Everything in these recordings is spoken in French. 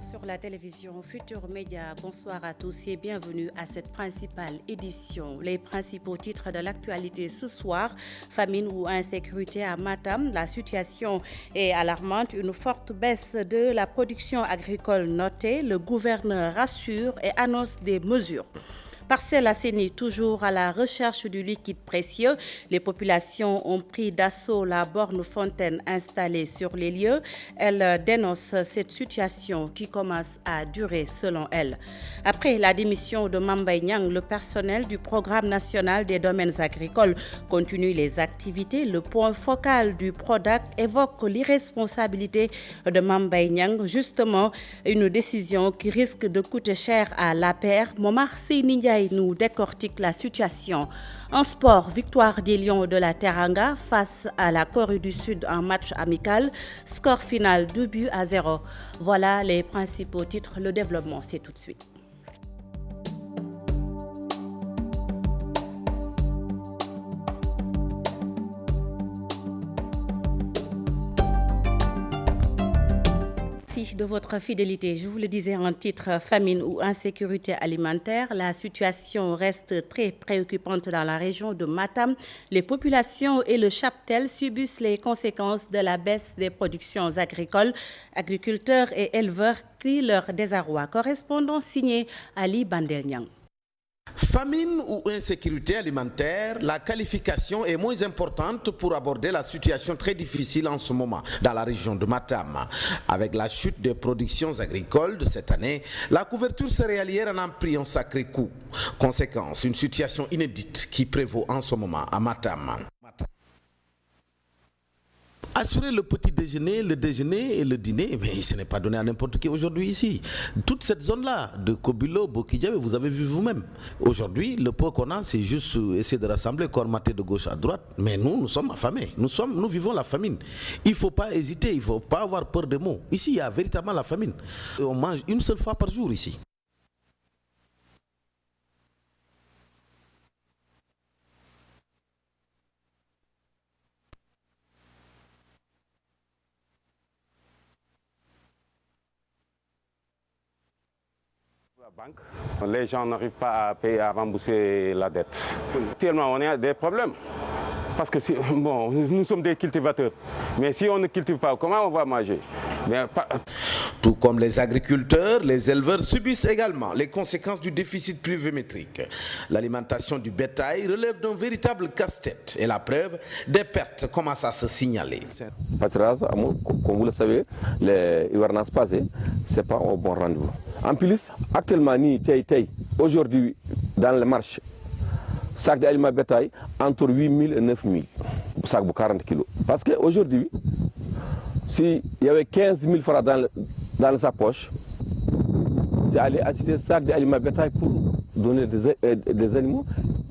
sur la télévision Futur Média. Bonsoir à tous et bienvenue à cette principale édition. Les principaux titres de l'actualité ce soir: famine ou insécurité à Matam, la situation est alarmante, une forte baisse de la production agricole notée, le gouverneur rassure et annonce des mesures. Parcelles Assainies, toujours à la recherche du liquide précieux. Les populations ont pris d'assaut la borne fontaine installée sur les lieux. Elles dénoncent cette situation qui commence à durer selon elles. Après la démission de Mame Mbaye Niang, le personnel du Programme national des domaines agricoles continue les activités. Le point focal du PRODAC évoque l'irresponsabilité de Mame Mbaye Niang, justement une décision qui risque de coûter cher à l'APR. Momar Seyni Ndiaye nous décortique la situation. En sport, victoire des Lions de la Teranga face à la Corée du Sud en match amical. Score final 2-0. Voilà les principaux titres. Le développement, c'est tout de suite. De votre fidélité. Je vous le disais en titre, famine ou insécurité alimentaire. La situation reste très préoccupante dans la région de Matam. Les populations et le cheptel subissent les conséquences de la baisse des productions agricoles. Agriculteurs et éleveurs crient leur désarroi. Correspondant signé Ali Bandelniang. Famine ou insécurité alimentaire, la qualification est moins importante pour aborder la situation très difficile en ce moment dans la région de Matam. Avec la chute des productions agricoles de cette année, la couverture céréalière en a pris un sacré coup. Conséquence, une situation inédite qui prévaut en ce moment à Matam. Assurer le petit déjeuner, le déjeuner et le dîner, mais ce n'est pas donné à n'importe qui aujourd'hui ici. Toute cette zone-là, de Kobilo, Bokidjabe, vous avez vu vous-même. Aujourd'hui, le peu qu'on a, c'est juste essayer de rassembler, cormater de gauche à droite. Mais nous sommes affamés. Nous vivons la famine. Il ne faut pas hésiter, il ne faut pas avoir peur des mots. Ici, il y a véritablement la famine. On mange une seule fois par jour ici. Banque, les gens n'arrivent pas à payer, à rembourser la dette. Actuellement, on a des problèmes. Parce que nous sommes des cultivateurs. Mais si on ne cultive pas, comment on va manger? Tout comme les agriculteurs, les éleveurs subissent également les conséquences du déficit pluviométrique. L'alimentation du bétail relève d'un véritable casse-tête. Et la preuve, des pertes commencent à se signaler. Comme vous le savez, les hivernances passées, ce n'est pas au bon rendez-vous. En plus, actuellement, aujourd'hui, dans les marches, sac d'aliments bétail entre 8 000 et 9 000, sac de 40 kg. Parce qu'aujourd'hui, s'il y avait 15 000 francs dans sa poche, c'est aller acheter un sac d'aliments bétail pour donner des animaux,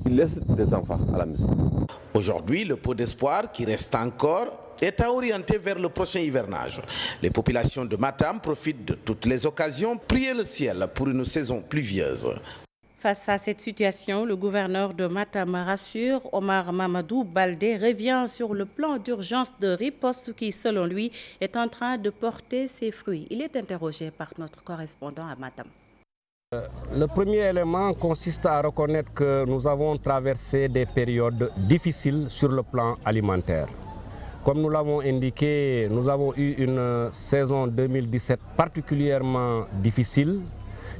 il laisse des enfants à la maison. Aujourd'hui, le pot d'espoir qui reste encore est à orienter vers le prochain hivernage. Les populations de Matam profitent de toutes les occasions, prier le ciel pour une saison pluvieuse. Face à cette situation, le gouverneur de Matam rassure. Omar Mamadou Baldé revient sur le plan d'urgence de riposte qui, selon lui, est en train de porter ses fruits. Il est interrogé par notre correspondant à Matam. Le premier élément consiste à reconnaître que nous avons traversé des périodes difficiles sur le plan alimentaire. Comme nous l'avons indiqué, nous avons eu une saison 2017 particulièrement difficile.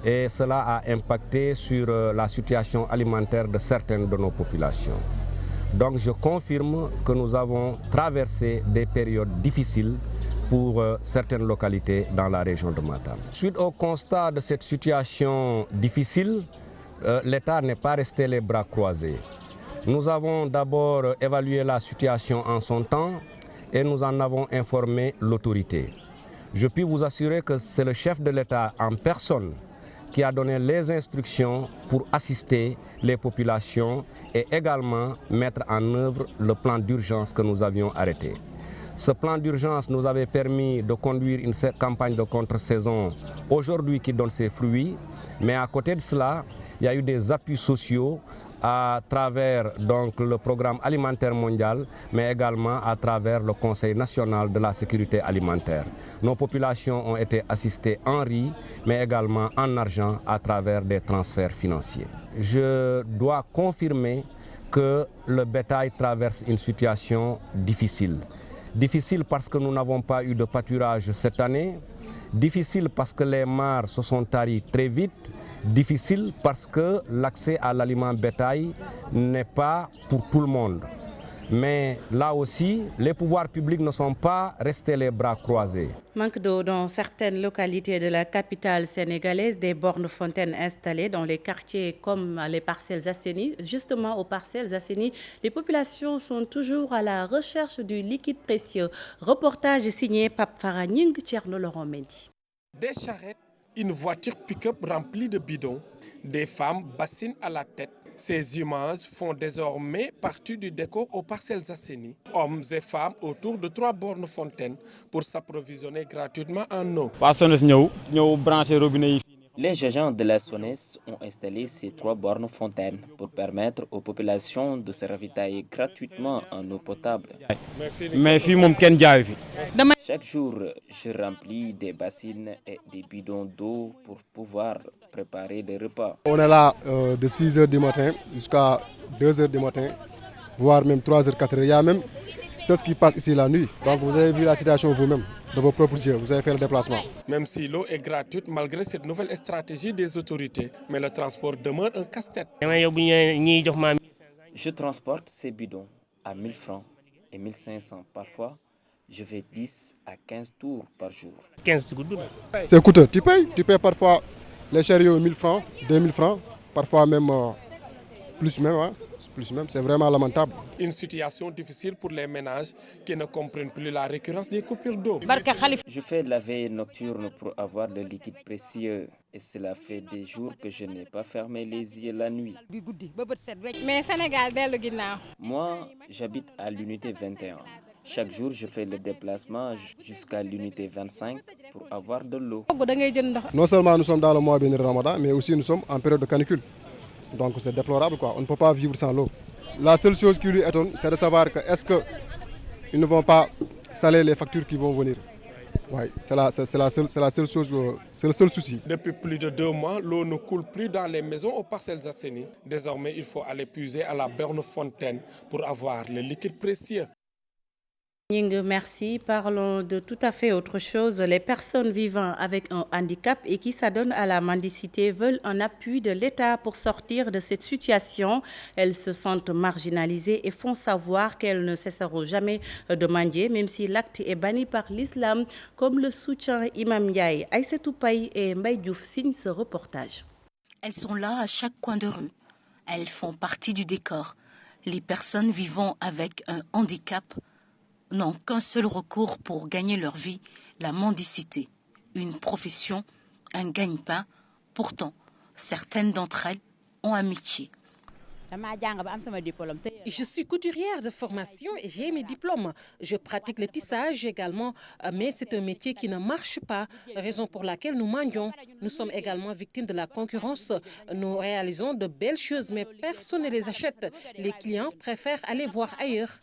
Et cela a impacté sur la situation alimentaire de certaines de nos populations. Donc je confirme que nous avons traversé des périodes difficiles pour certaines localités dans la région de Matam. Suite au constat de cette situation difficile, l'État n'est pas resté les bras croisés. Nous avons d'abord évalué la situation en son temps et nous en avons informé l'autorité. Je puis vous assurer que c'est le chef de l'État en personne qui a donné les instructions pour assister les populations et également mettre en œuvre le plan d'urgence que nous avions arrêté. Ce plan d'urgence nous avait permis de conduire une campagne de contre-saison aujourd'hui qui donne ses fruits, mais à côté de cela, il y a eu des appuis sociaux à travers donc, le programme alimentaire mondial, mais également à travers le Conseil national de la sécurité alimentaire. Nos populations ont été assistées en riz, mais également en argent à travers des transferts financiers. Je dois confirmer que le bétail traverse une situation difficile. Difficile parce que nous n'avons pas eu de pâturage cette année, difficile parce que les mares se sont taries très vite, difficile parce que l'accès à l'aliment bétail n'est pas pour tout le monde. Mais là aussi, les pouvoirs publics ne sont pas restés les bras croisés. Manque d'eau dans certaines localités de la capitale sénégalaise, des bornes fontaines installées dans les quartiers comme les Parcelles Assainies. Justement, aux Parcelles Assainies, les populations sont toujours à la recherche du liquide précieux. Reportage signé Pape Faraning, Thierno Laurent Mendy. Des charrettes, une voiture pick-up remplie de bidons, des femmes bassinent à la tête. Ces images font désormais partie du décor aux Parcelles Assainies. Hommes et femmes autour de 3 bornes fontaines pour s'approvisionner gratuitement en eau. Les agents de la SONES ont installé ces 3 bornes fontaines pour permettre aux populations de se ravitailler gratuitement en eau potable. Chaque jour, je remplis des bassines et des bidons d'eau pour pouvoir préparer des repas. On est là de 6 h du matin jusqu'à 2 h du matin, voire même 3 h, 4 h. Il y a même ceux qui passent ici la nuit. Donc vous avez vu la situation vous-même, de vos propres yeux, vous avez fait le déplacement. Même si l'eau est gratuite malgré cette nouvelle stratégie des autorités, mais le transport demeure un casse-tête. Je transporte ces bidons à 1000 francs et 1500 parfois. Je fais 10 à 15 tours par jour. C'est coûteux. Tu payes parfois les chariots 1000 francs, 2000 francs, parfois même plus même. Hein. C'est vraiment lamentable. Une situation difficile pour les ménages qui ne comprennent plus la récurrence des coupures d'eau. Je fais la veille nocturne pour avoir le liquide précieux et cela fait des jours que je n'ai pas fermé les yeux la nuit. Moi, j'habite à l'unité 21. Chaque jour, je fais le déplacement jusqu'à l'unité 25 pour avoir de l'eau. Non seulement nous sommes dans le mois béni de Ramadan, mais aussi nous sommes en période de canicule. Donc c'est déplorable, quoi. On ne peut pas vivre sans l'eau. La seule chose qui lui étonne, c'est de savoir que est-ce qu'ils ne vont pas saler les factures qui vont venir. Oui, c'est la seule chose, c'est le seul souci. Depuis plus de 2 mois, l'eau ne coule plus dans les maisons aux Parcelles Assainies. Désormais, il faut aller puiser à la borne fontaine pour avoir le liquide précieux. Merci. Parlons de tout à fait autre chose. Les personnes vivant avec un handicap et qui s'adonnent à la mendicité veulent un appui de l'État pour sortir de cette situation. Elles se sentent marginalisées et font savoir qu'elles ne cesseront jamais de mendier, même si l'acte est banni par l'islam, comme le soutient Imam Ndiaye. Aïssatou Paye et Mbaye Diouf signent ce reportage. Elles sont là à chaque coin de rue. Elles font partie du décor. Les personnes vivant avec un handicap n'ont qu'un seul recours pour gagner leur vie, la mendicité. Une profession, un gagne-pain. Pourtant, certaines d'entre elles ont un métier. Je suis couturière de formation et j'ai mes diplômes. Je pratique le tissage également, mais c'est un métier qui ne marche pas, raison pour laquelle nous mendions. Nous sommes également victimes de la concurrence. Nous réalisons de belles choses, mais personne ne les achète. Les clients préfèrent aller voir ailleurs.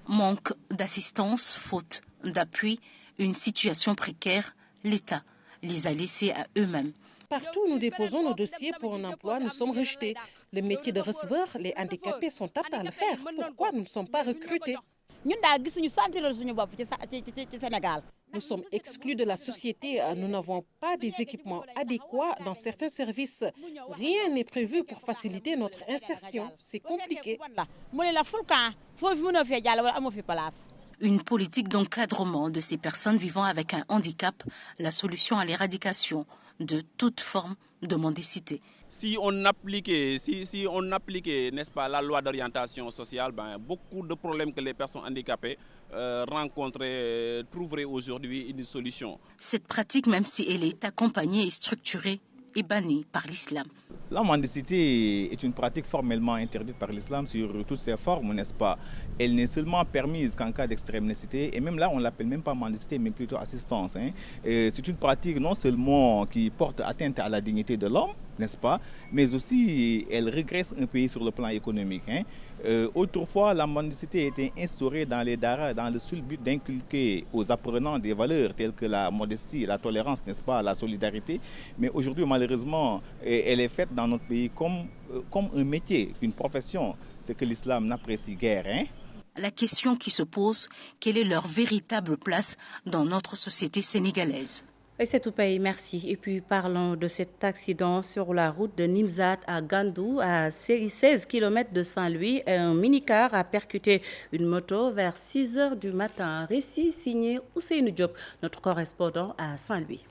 Manque d'assistance, faute d'appui, une situation précaire, l'État les a laissés à eux-mêmes. Partout où nous déposons nos dossiers pour un emploi, nous sommes rejetés. Le métier de receveur, les handicapés sont aptes à le faire. Pourquoi nous ne sommes pas recrutés? Nous sommes exclus de la société. Nous n'avons pas des équipements adéquats dans certains services. Rien n'est prévu pour faciliter notre insertion. C'est compliqué. Une politique d'encadrement de ces personnes vivant avec un handicap, la solution à l'éradication de toute forme de mendicité. Si on appliquait, n'est-ce pas, la loi d'orientation sociale, beaucoup de problèmes que les personnes handicapées rencontreraient trouveraient aujourd'hui une solution. Cette pratique, même si elle est accompagnée et structurée, est bannie par l'islam. La mendicité est une pratique formellement interdite par l'islam sur toutes ses formes, n'est-ce pas? Elle n'est seulement permise qu'en cas d'extrême nécessité, et même là on ne l'appelle même pas mendicité, mais plutôt assistance. C'est une pratique non seulement qui porte atteinte à la dignité de l'homme, n'est-ce pas, mais aussi elle régresse un pays sur le plan économique. Autrefois, la mendicité était instaurée dans les daras dans le seul but d'inculquer aux apprenants des valeurs telles que la modestie, la tolérance, n'est-ce pas, la solidarité. Mais aujourd'hui, malheureusement, elle est faite dans notre pays comme un métier, une profession, ce que l'islam n'apprécie guère. La question qui se pose, quelle est leur véritable place dans notre société sénégalaise? Et c'est tout pays, merci. Et puis parlons de cet accident sur la route de Nimzat à Gandou, à 16 km de Saint-Louis. Un minicar a percuté une moto vers 6 h du matin. Récit signé Ousseynou Diop, notre correspondant à Saint-Louis.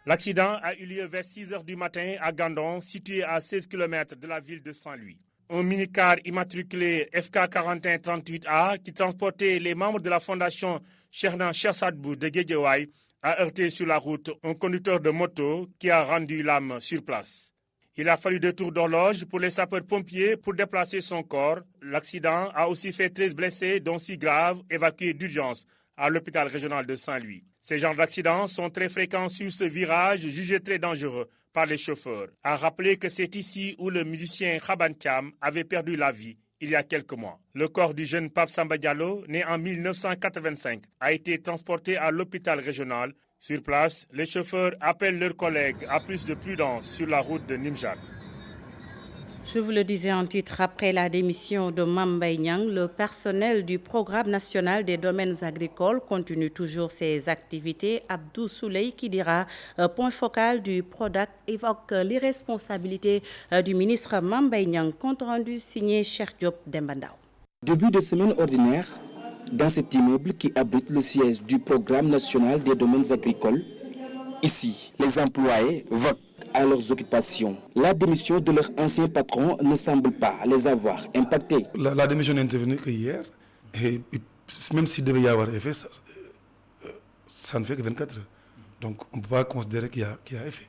L'accident a eu lieu vers 6 h du matin à Gandon, situé à 16 km de la ville de Saint-Louis. Un minicar immatriculé FK4138A qui transportait les membres de la fondation Chernan Chersadbou de Guédiawaye a heurté sur la route un conducteur de moto qui a rendu l'âme sur place. Il a fallu 2 tours d'horloge pour les sapeurs-pompiers pour déplacer son corps. L'accident a aussi fait 13 blessés, dont 6 graves, évacués d'urgence à l'hôpital régional de Saint-Louis. Ces genres d'accidents sont très fréquents sur ce virage jugé très dangereux par les chauffeurs. A rappeler que c'est ici où le musicien Khaban Thiam avait perdu la vie il y a quelques mois. Le corps du jeune Pape Samba Diallo, né en 1985, a été transporté à l'hôpital régional. Sur place, les chauffeurs appellent leurs collègues à plus de prudence sur la route de Nimjat. Je vous le disais en titre, après la démission de Mame Mbaye Niang, le personnel du Programme national des domaines agricoles continue toujours ses activités. Abdou Souley, qui dira point focal du PRODAC, évoque l'irresponsabilité du ministre Mame Mbaye Niang, compte rendu signé Cheikh Diop Dembandao. Début de semaine ordinaire, dans cet immeuble qui abrite le siège du Programme national des domaines agricoles, ici, les employés votent à leurs occupations. La démission de leur ancien patron ne semble pas les avoir impactés. La démission n'est intervenue qu'hier, et même s'il devait y avoir effet, ça ne fait que 24 heures. Donc on ne peut pas considérer qu'il y a effet.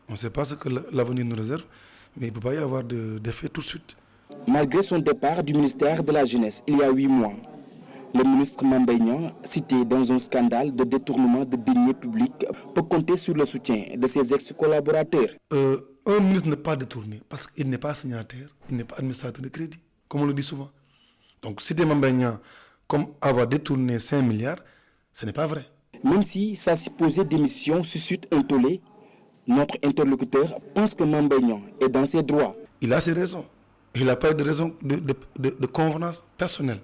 On ne sait pas ce que l'avenir nous réserve, mais il ne peut pas y avoir d'effet tout de suite. Malgré son départ du ministère de la Jeunesse il y a 8 mois, le ministre Mame Mbaye Niang, cité dans un scandale de détournement de deniers publics, peut compter sur le soutien de ses ex-collaborateurs. Un ministre n'est pas détourné parce qu'il n'est pas signataire, il n'est pas administrateur de crédit, comme on le dit souvent. Donc citer Mame Mbaye Niang comme avoir détourné 5 milliards, ce n'est pas vrai. Même si sa supposée démission suscite un tollé, notre interlocuteur pense que Mame Mbaye Niang est dans ses droits. Il a ses raisons. Il n'a pas eu de raison de convenance personnelle.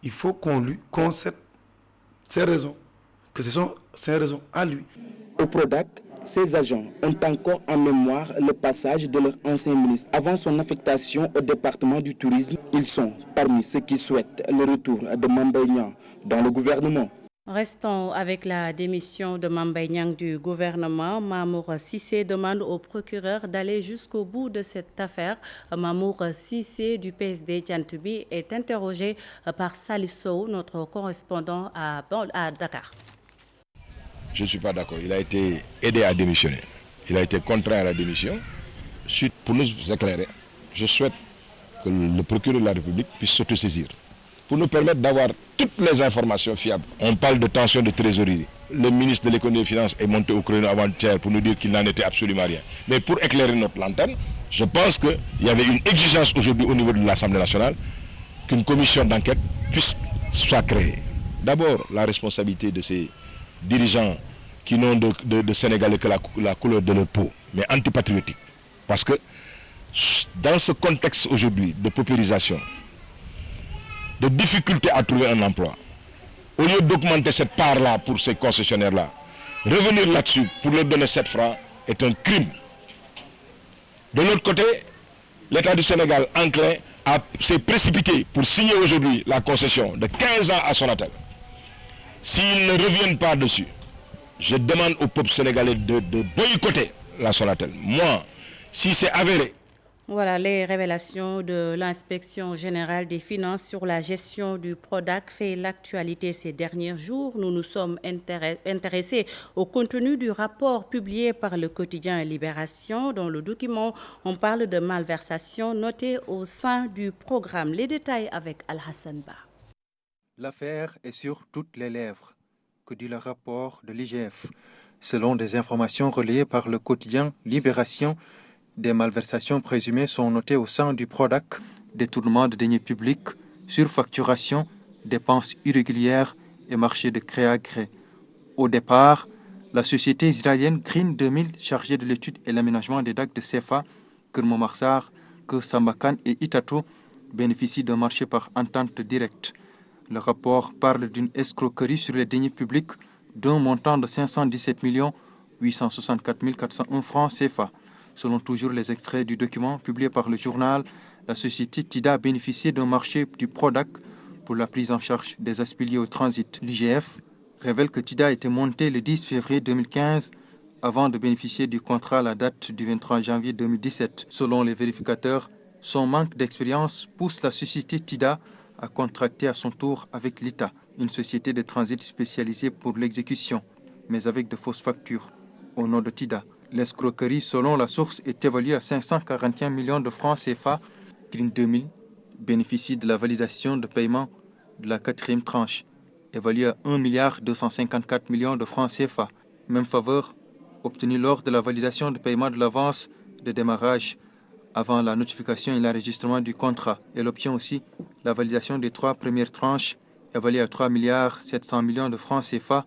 Il faut qu'on lui concède ses raisons, que ce sont ses raisons à lui. Au PRODAC, ses agents ont encore en mémoire le passage de leur ancien ministre. Avant son affectation au département du tourisme, ils sont parmi ceux qui souhaitent le retour de Mame Mbaye Niang dans le gouvernement. Restons avec la démission de Mame Mbaye Niang du gouvernement. Mamour Cissé demande au procureur d'aller jusqu'au bout de cette affaire. Mamour Cissé du PSD Djantoubi est interrogé par Salif Sow, notre correspondant à Dakar. Je ne suis pas d'accord. Il a été aidé à démissionner. Il a été contraint à la démission. Suite, pour nous éclairer, je souhaite que le procureur de la République puisse s'autosaisir pour nous permettre d'avoir toutes les informations fiables. On parle de tension de trésorerie. Le ministre de l'économie et des finances est monté au créneau avant-hier pour nous dire qu'il n'en était absolument rien. Mais pour éclairer notre lanterne, je pense qu'il y avait une exigence aujourd'hui au niveau de l'Assemblée nationale qu'une commission d'enquête soit créée. D'abord, la responsabilité de ces dirigeants qui n'ont de Sénégalais que la couleur de leur peau, mais antipatriotiques. Parce que dans ce contexte aujourd'hui de paupérisation, de difficulté à trouver un emploi, au lieu d'augmenter cette part-là pour ces concessionnaires-là, revenir là-dessus pour leur donner 7 francs est un crime. De l'autre côté, l'État du Sénégal enclin s'est précipité pour signer aujourd'hui la concession de 15 ans à Sonatel. S'ils ne reviennent pas dessus, je demande au peuple sénégalais de boycotter la Sonatel. Moi, si c'est avéré Voilà les révélations de l'inspection générale des finances sur la gestion du PRODAC fait l'actualité ces derniers jours. Nous nous sommes intéressés au contenu du rapport publié par le quotidien Libération. Dans le document, on parle de malversation notée au sein du programme. Les détails avec Al-Hassan Ba. L'affaire est sur toutes les lèvres, que dit le rapport de l'IGF. Selon des informations relayées par le quotidien Libération, des malversations présumées sont notées au sein du PRODAC, détournement de deniers publics, surfacturation, dépenses irrégulières et marché de gré à gré. Au départ, la société israélienne Green 2000, chargée de l'étude et l'aménagement des DAC de CFA, Kermomarsar, Sambakan et Itato, bénéficie d'un marché par entente directe. Le rapport parle d'une escroquerie sur les deniers publics d'un montant de 517 864 401 francs CFA. Selon toujours les extraits du document publié par le journal, la société TIDA a bénéficié d'un marché du PRODAC pour la prise en charge des aspiliers au transit. L'IGF révèle que TIDA a été monté le 10 février 2015 avant de bénéficier du contrat à la date du 23 janvier 2017. Selon les vérificateurs, son manque d'expérience pousse la société TIDA à contracter à son tour avec l'État, une société de transit spécialisée pour l'exécution, mais avec de fausses factures, au nom de TIDA. L'escroquerie, selon la source, est évaluée à 541 millions de francs CFA. Green 2000 bénéficie de la validation de paiement de la 4e tranche, évaluée à 1,254 milliard de francs CFA. Même faveur obtenue lors de la validation de paiement de l'avance de démarrage avant la notification et l'enregistrement du contrat. Elle obtient aussi la validation des 3 premières tranches, évaluée à 3,7 milliards de francs CFA,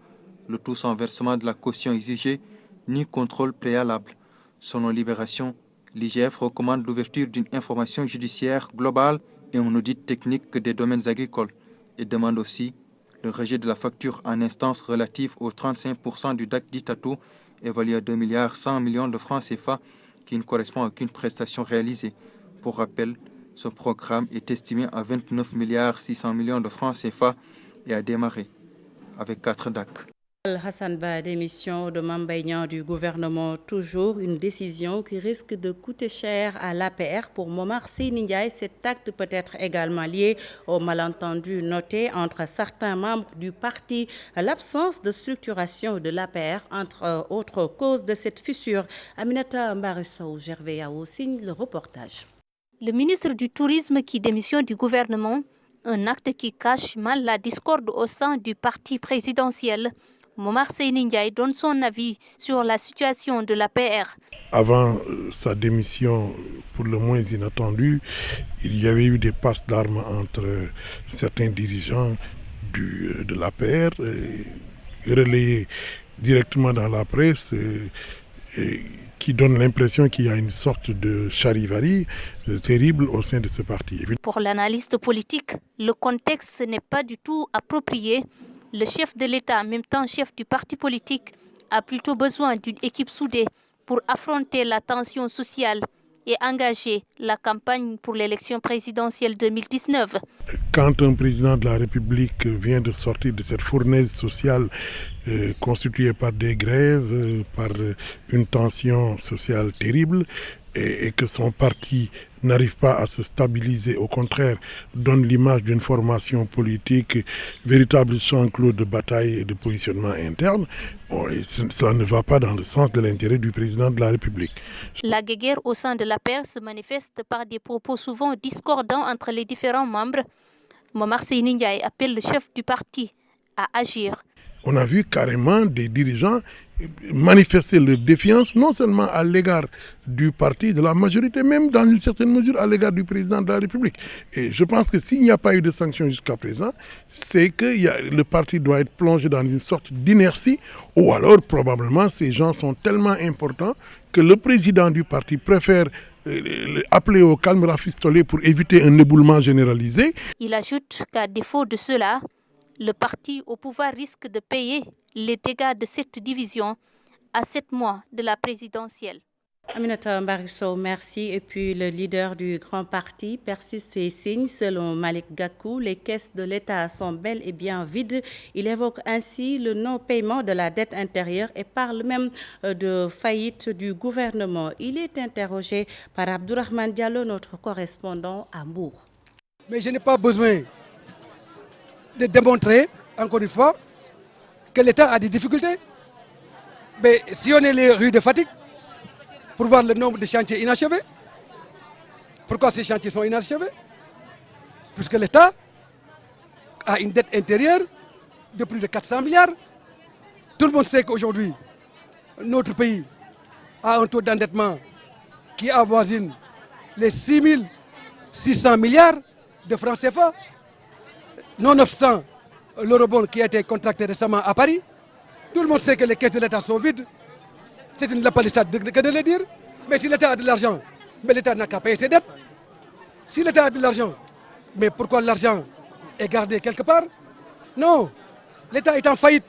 le tout sans versement de la caution exigée, ni contrôle préalable. Selon Libération, l'IGF recommande l'ouverture d'une information judiciaire globale et un audit technique des domaines agricoles et demande aussi le rejet de la facture en instance relative aux 35% du DAC d'Itato, évalué à 2,1 milliards de francs CFA, qui ne correspond à aucune prestation réalisée. Pour rappel, ce programme est estimé à 29,6 milliards de francs CFA et a démarré avec 4 DAC. Hassan Ba, démission de Mame Mbaye Niang du gouvernement, toujours une décision qui risque de coûter cher à l'APR. Pour Momar Seyni Ndiaye, cet acte peut être également lié au malentendu noté entre certains membres du parti, l'absence de structuration de l'APR, entre autres causes de cette fissure. Aminata Mbarissow, Gervais Yao signe le reportage. Le ministre du Tourisme qui démissionne du gouvernement, un acte qui cache mal la discorde au sein du parti présidentiel. Momar Seyni Ndiaye donne son avis sur la situation de l'APR. Avant sa démission, pour le moins inattendue, il y avait eu des passes d'armes entre certains dirigeants de l'APR, relayés directement dans la presse, qui donne l'impression qu'il y a une sorte de charivari terrible au sein de ce parti. Pour l'analyste politique, le contexte n'est pas du tout approprié. Le chef de l'État, en même temps chef du parti politique, a plutôt besoin d'une équipe soudée pour affronter la tension sociale et engager la campagne pour l'élection présidentielle 2019. Quand un président de la République vient de sortir de cette fournaise sociale constituée par des grèves, par une tension sociale terrible, et que son parti n'arrive pas à se stabiliser, au contraire, donne l'image d'une formation politique, véritable champ clos de bataille et de positionnement interne, cela ne va pas dans le sens de l'intérêt du président de la République. La guéguerre au sein de l'APR se manifeste par des propos souvent discordants entre les différents membres. Momar Seyni Ndiaye appelle le chef du parti à agir. On a vu carrément des dirigeants manifester leur défiance, non seulement à l'égard du parti, de la majorité, même dans une certaine mesure à l'égard du président de la République. Et je pense que s'il n'y a pas eu de sanctions jusqu'à présent, c'est que le parti doit être plongé dans une sorte d'inertie, ou alors probablement ces gens sont tellement importants que le président du parti préfère appeler au calme rafistolé pour éviter un éboulement généralisé. Il ajoute qu'à défaut de cela, le parti au pouvoir risque de payer les dégâts de cette division à 7 mois de la présidentielle. Aminata Mbarisso, merci. Et puis le leader du grand parti persiste et signe. Selon Malik Gakou, les caisses de l'État sont bel et bien vides. Il évoque ainsi le non-paiement de la dette intérieure et parle même de faillite du gouvernement. Il est interrogé par Abdourahmane Diallo, notre correspondant à Mbour. Mais je n'ai pas besoin de démontrer, encore une fois, que l'État a des difficultés. Mais si on est les rues de Fatick, pour voir le nombre de chantiers inachevés. Pourquoi ces chantiers sont inachevés? Puisque l'État a une dette intérieure de plus de 400 milliards. Tout le monde sait qu'aujourd'hui, notre pays a un taux d'endettement qui avoisine les 6 600 milliards de francs CFA. Nonobstant l'eurobond qui a été contracté récemment à Paris, tout le monde sait que les caisses de l'État sont vides. C'est une lapalissade que de le dire. Mais si l'État a de l'argent, mais l'État n'a qu'à payer ses dettes. Si l'État a de l'argent, mais pourquoi l'argent est gardé quelque part? Non, l'État est en faillite.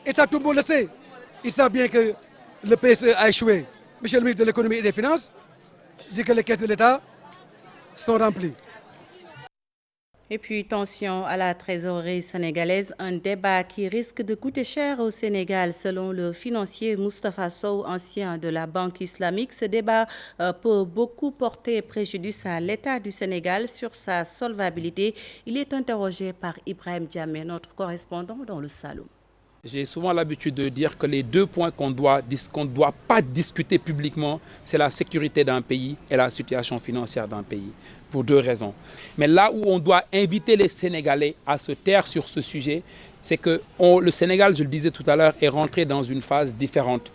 Et ça, tout le monde le sait. Il sait bien que le PSE a échoué. Monsieur le ministre de l'économie et des finances dit que les caisses de l'État sont remplies. Et puis, tension à la trésorerie sénégalaise, un débat qui risque de coûter cher au Sénégal. Selon le financier Moustapha Sow, ancien de la Banque islamique, ce débat peut beaucoup porter préjudice à l'État du Sénégal sur sa solvabilité. Il est interrogé par Ibrahim Diamé, notre correspondant dans le Saloum. J'ai souvent l'habitude de dire que les deux points qu'on ne doit pas discuter publiquement, c'est la sécurité d'un pays et la situation financière d'un pays, pour deux raisons. Mais là où on doit inviter les Sénégalais à se taire sur ce sujet, c'est que le Sénégal, je le disais tout à l'heure, est rentré dans une phase différente.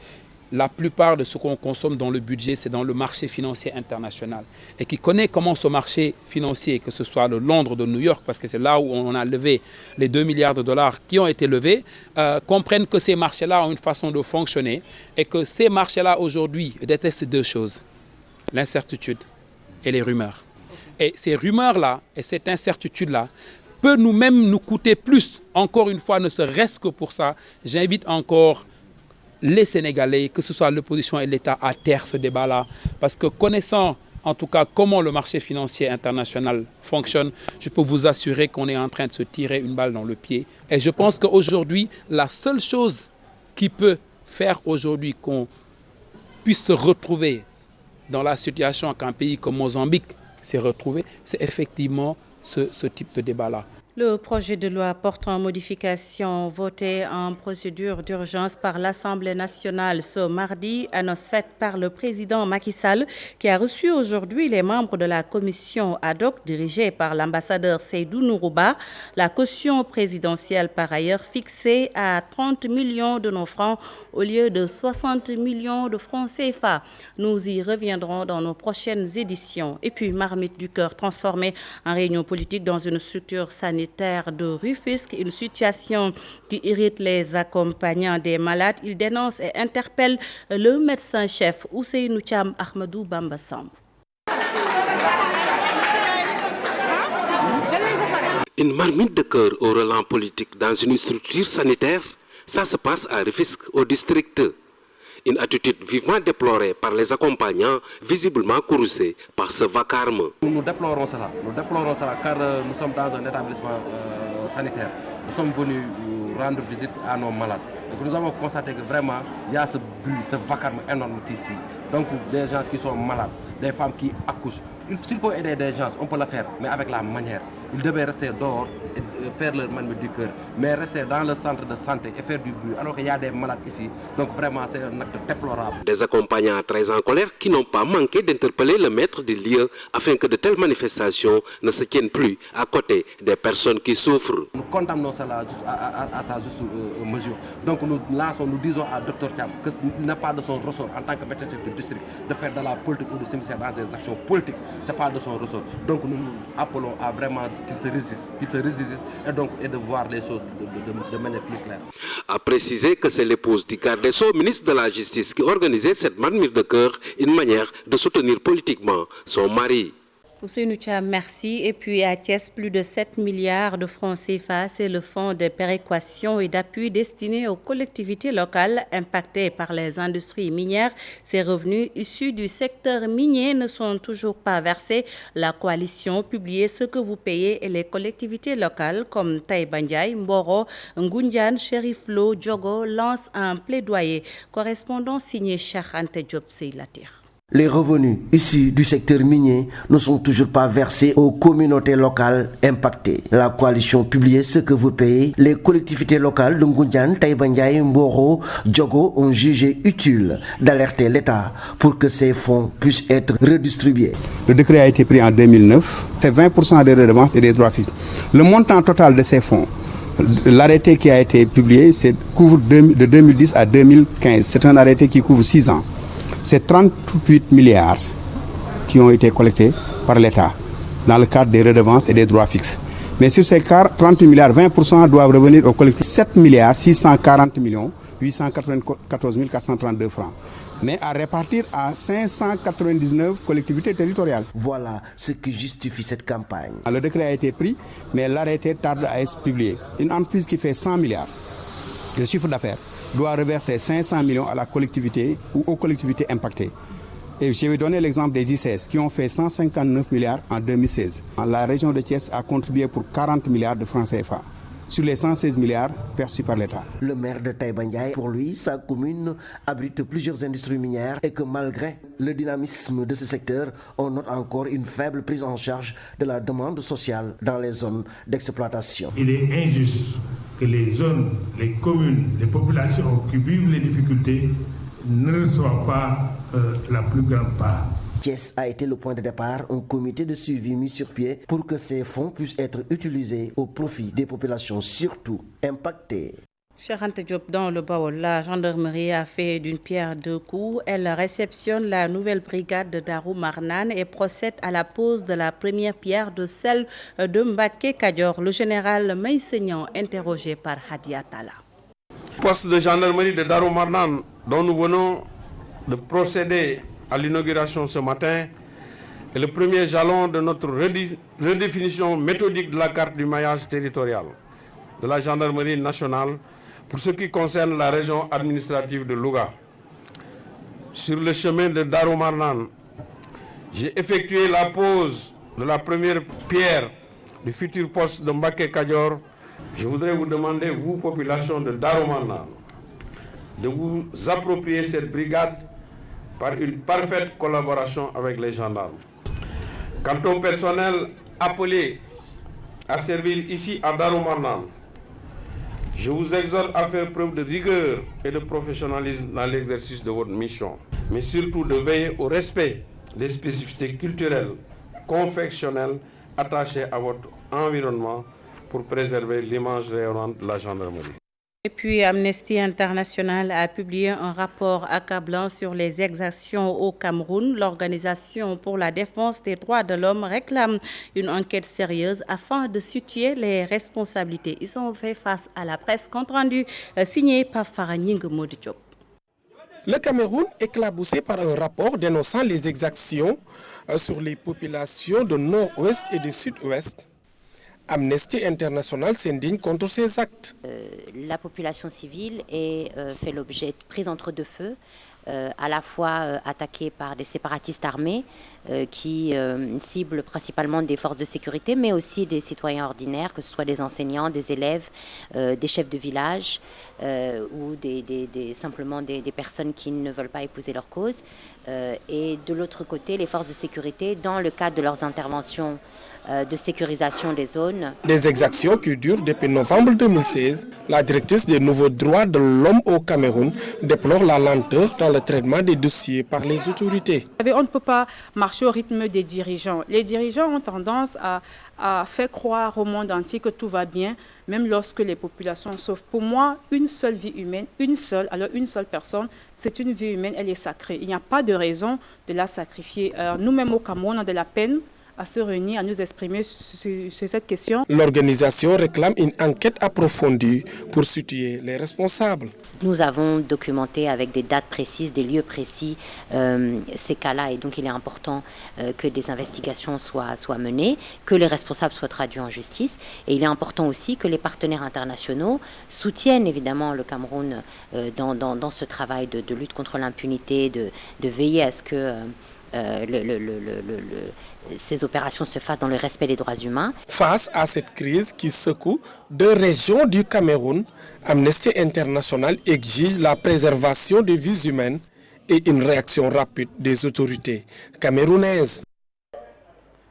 La plupart de ce qu'on consomme dans le budget, c'est dans le marché financier international. Et qui connaît comment ce marché financier, que ce soit le Londres de New York, parce que c'est là où on a levé les 2 milliards de dollars qui ont été levés, comprennent que ces marchés-là ont une façon de fonctionner et que ces marchés-là aujourd'hui détestent deux choses, l'incertitude et les rumeurs. Et ces rumeurs-là et cette incertitude-là peut nous-mêmes nous coûter plus. Encore une fois, ne serait-ce que pour ça, j'invite encore les Sénégalais, que ce soit l'opposition et l'État, à taire ce débat-là. Parce que connaissant en tout cas comment le marché financier international fonctionne, je peux vous assurer qu'on est en train de se tirer une balle dans le pied. Et je pense qu'aujourd'hui, la seule chose qui peut faire aujourd'hui qu'on puisse se retrouver dans la situation qu'un pays comme Mozambique s'est retrouvé, c'est effectivement ce type de débat-là. Le projet de loi portant modification voté en procédure d'urgence par l'Assemblée nationale ce mardi, annonce faite par le président Macky Sall, qui a reçu aujourd'hui les membres de la commission ad hoc dirigée par l'ambassadeur Seydou Nourouba. La caution présidentielle, par ailleurs, fixée à 30 millions de nos francs au lieu de 60 millions de francs CFA. Nous y reviendrons dans nos prochaines éditions. Et puis, Marmite du Cœur transformée en réunion politique dans une structure sanitaire de Rufisque, une situation qui irrite les accompagnants des malades. Il dénonce et interpelle le médecin-chef Ousseynou Thiam Ahmadou Bamba Samb. Une marmite de cœur au relent politique dans une structure sanitaire, ça se passe à Rufisque, au district. Une attitude vivement déplorée par les accompagnants, visiblement courroucés par ce vacarme. Nous déplorons cela car nous sommes dans un établissement sanitaire. Nous sommes venus rendre visite à nos malades. Donc nous avons constaté que vraiment il y a ce bruit, ce vacarme énorme ici. Donc des gens qui sont malades, des femmes qui accouchent. S'il faut aider des gens, on peut le faire, mais avec la manière. Ils devaient rester dehors et faire leur marmite du cœur, mais rester dans le centre de santé et faire du bruit, alors qu'il y a des malades ici. Donc vraiment, c'est un acte déplorable. Des accompagnants très en colère qui n'ont pas manqué d'interpeller le maître du lieu afin que de telles manifestations ne se tiennent plus à côté des personnes qui souffrent. Nous condamnons cela à sa juste mesure. Donc nous disons à Dr Thiam qu'il n'a pas de son ressort en tant que médecin chef du district de faire de la politique ou de s'immiscer dans des actions politiques. Ce n'est pas de son ressort. Donc nous appelons à vraiment qu'il se résiste et de voir les choses de manière plus claire. A précisé que c'est l'épouse du garde des Sceaux, ministre de la Justice, qui organisait cette marmite de cœur, une manière de soutenir politiquement son mari. Ousseynou Thiam, merci. Et puis à Thiès, plus de 7 milliards de francs CFA, c'est le fonds de péréquation et d'appui destiné aux collectivités locales impactées par les industries minières. Ces revenus issus du secteur minier ne sont toujours pas versés. La coalition publie ce que vous payez et les collectivités locales comme Taïba Ndiaye, Mboro, Ngoundiane, Chérif Lo, Diogo lancent un plaidoyer. Correspondant signé Cheikh Anta Diop Seylatir. Les revenus issus du secteur minier ne sont toujours pas versés aux communautés locales impactées. La coalition publie ce que vous payez. Les collectivités locales de Ngoundiane, Taïba Ndiaye, Mboro, Diogo ont jugé utile d'alerter l'État pour que ces fonds puissent être redistribués. Le décret a été pris en 2009. C'est 20% des redevances et des droits fixes. Le montant total de ces fonds, l'arrêté qui a été publié, couvre de 2010 à 2015. C'est un arrêté qui couvre 6 ans. C'est 38 milliards qui ont été collectés par l'État dans le cadre des redevances et des droits fixes. Mais sur ces 38 milliards, 20% doivent revenir aux collectivités. 7 milliards 640 millions 894 432 francs. Mais à répartir à 599 collectivités territoriales. Voilà ce qui justifie cette campagne. Le décret a été pris, mais l'arrêté tarde à être publié. Une entreprise qui fait 100 milliards de chiffre d'affaires doit reverser 500 millions à la collectivité ou aux collectivités impactées. Et je vais donner l'exemple des ICS qui ont fait 159 milliards en 2016. La région de Thiès a contribué pour 40 milliards de francs CFA sur les 116 milliards perçus par l'État. Le maire de Taïba Ndiaye, pour lui, sa commune abrite plusieurs industries minières et que malgré le dynamisme de ce secteur, on note encore une faible prise en charge de la demande sociale dans les zones d'exploitation. Il est injuste que les zones, les communes, les populations qui vivent les difficultés ne reçoivent pas la plus grande part. Thiès a été le point de départ, un comité de suivi mis sur pied pour que ces fonds puissent être utilisés au profit des populations surtout impactées. Cheikh Anta Diop, dans le Baol, la gendarmerie a fait d'une pierre deux coups. Elle réceptionne la nouvelle brigade de Darou Marnane et procède à la pose de la première pierre de celle de Mbacké Kadior. Le général Maïsegnan, interrogé par Hadia Tala. Poste de gendarmerie de Darou Marnane, dont nous venons de procéder à l'inauguration ce matin, est le premier jalon de notre redéfinition méthodique de la carte du maillage territorial de la gendarmerie nationale pour ce qui concerne la région administrative de Louga. Sur le chemin de Darou Marnane, j'ai effectué la pose de la première pierre du futur poste de Mbacké Kadior. Je voudrais vous demander, vous, population de Darou Marnane, de vous approprier cette brigade par une parfaite collaboration avec les gendarmes. Quant au personnel appelé à servir ici à Darou Marnane, je vous exhorte à faire preuve de rigueur et de professionnalisme dans l'exercice de votre mission, mais surtout de veiller au respect des spécificités culturelles, confectionnelles attachées à votre environnement pour préserver l'image rayonnante de la gendarmerie. Et puis Amnesty International a publié un rapport accablant sur les exactions au Cameroun. L'Organisation pour la défense des droits de l'homme réclame une enquête sérieuse afin de situer les responsabilités. Ils ont fait face à la presse, compte rendu signé par Faranying Modi Diop. Le Cameroun éclaboussé par un rapport dénonçant les exactions sur les populations de nord-ouest et de sud-ouest. Amnesty International s'indigne contre ces actes. La population civile est fait l'objet de prises entre deux feux, à la fois attaquée par des séparatistes armés qui ciblent principalement des forces de sécurité, mais aussi des citoyens ordinaires, que ce soit des enseignants, des élèves, des chefs de village ou simplement des personnes qui ne veulent pas épouser leur cause. Et de l'autre côté, les forces de sécurité, dans le cadre de leurs interventions de sécurisation des zones. Des exactions qui durent depuis novembre 2016. La directrice des nouveaux droits de l'homme au Cameroun déplore la lenteur dans le traitement des dossiers par les autorités. On ne peut pas marcher au rythme des dirigeants. Les dirigeants ont tendance à faire croire au monde entier que tout va bien, même lorsque les populations souffrent. Pour moi, une seule vie humaine, une seule personne, c'est une vie humaine, elle est sacrée. Il n'y a pas de raison de la sacrifier. Nous-mêmes au Cameroun, on a de la peine à se réunir, à nous exprimer sur cette question. L'organisation réclame une enquête approfondie pour situer les responsables. Nous avons documenté avec des dates précises, des lieux précis ces cas-là, et donc il est important que des investigations soient menées, que les responsables soient traduits en justice, et il est important aussi que les partenaires internationaux soutiennent évidemment le Cameroun dans ce travail de lutte contre l'impunité, de veiller à ce que ces opérations se fassent dans le respect des droits humains. Face à cette crise qui secoue deux régions du Cameroun, Amnesty International exige la préservation des vies humaines et une réaction rapide des autorités camerounaises.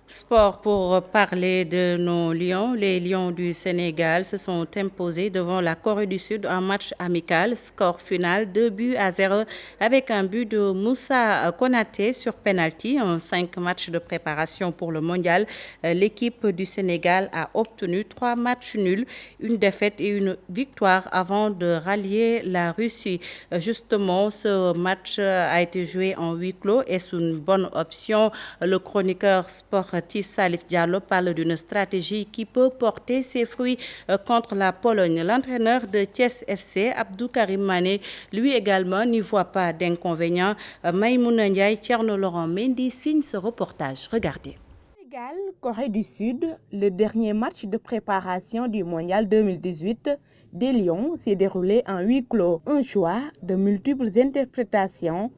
Sport pour parler de nos Lions. Les Lions du Sénégal se sont imposés devant la Corée du Sud en match amical. Score final 2-0 avec un but de Moussa Konaté sur penalty en 5 matchs de préparation pour le mondial. L'équipe du Sénégal a obtenu 3 matchs nuls, une défaite et une victoire avant de rallier la Russie. Justement, ce match a été joué en huis clos et c'est une bonne option. Le chroniqueur sport Salif Diallo parle d'une stratégie qui peut porter ses fruits contre la Pologne. L'entraîneur de Thiès FC, Abdou Karim Mané, lui également n'y voit pas d'inconvénient. Maïmouna Ndiaye, Thierno Laurent Mendy signe ce reportage. Regardez. Sénégal, Corée du Sud, le dernier match de préparation du Mondial 2018 des Lions s'est déroulé en huis clos. Un choix de multiples interprétations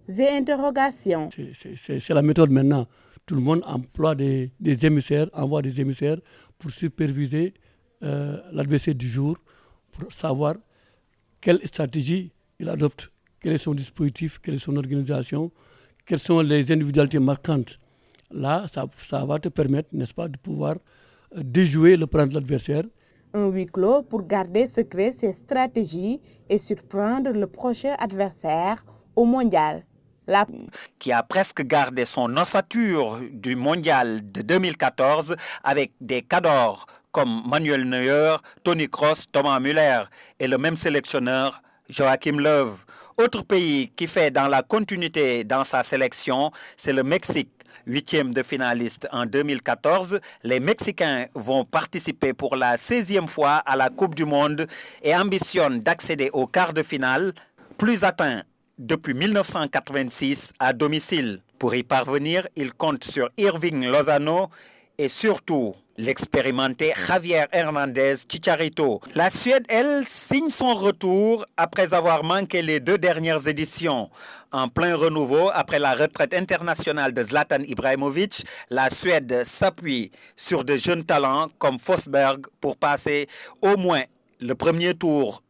et interrogations. C'est la méthode maintenant. Tout le monde emploie des émissaires, envoie des émissaires pour superviser l'adversaire du jour, pour savoir quelle stratégie il adopte, quel est son dispositif, quelle est son organisation, quelles sont les individualités marquantes. Là, ça va te permettre, n'est-ce pas, de pouvoir déjouer le plan de l'adversaire. Un huis clos pour garder secret ses stratégies et surprendre le prochain adversaire au mondial. Qui a presque gardé son ossature du mondial de 2014 avec des cadors comme Manuel Neuer, Toni Kroos, Thomas Müller et le même sélectionneur Joachim Löw. Autre pays qui fait dans la continuité dans sa sélection, c'est le Mexique. 8e de finaliste en 2014, les Mexicains vont participer pour la 16e fois à la Coupe du Monde et ambitionnent d'accéder au quart de finale, plus atteint depuis 1986 à domicile. Pour y parvenir, il compte sur Irving Lozano et surtout l'expérimenté Javier Hernandez Chicharito. La Suède, elle, signe son retour après avoir manqué les 2 dernières éditions. En plein renouveau, après la retraite internationale de Zlatan Ibrahimovic, la Suède s'appuie sur de jeunes talents comme Forsberg pour passer au moins le premier tour.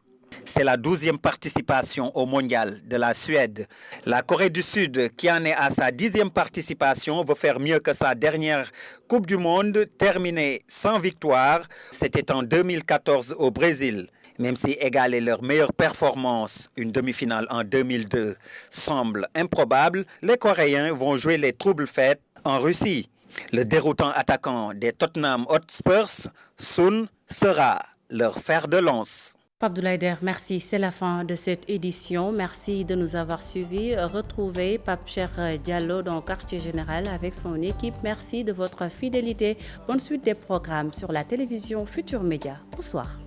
C'est la 12e participation au mondial de la Suède. La Corée du Sud, qui en est à sa 10e participation, veut faire mieux que sa dernière Coupe du Monde, terminée sans victoire. C'était en 2014 au Brésil. Même si égaler leur meilleure performance, une demi-finale en 2002, semble improbable, les Coréens vont jouer les troubles fêtes en Russie. Le déroutant attaquant des Tottenham Hotspurs, Son, sera leur fer de lance. Pape Doulaïder, merci. C'est la fin de cette édition. Merci de nous avoir suivis. Retrouvez Pape Cheikh Diallo dans le quartier général avec son équipe. Merci de votre fidélité. Bonne suite des programmes sur la télévision Futur Média. Bonsoir.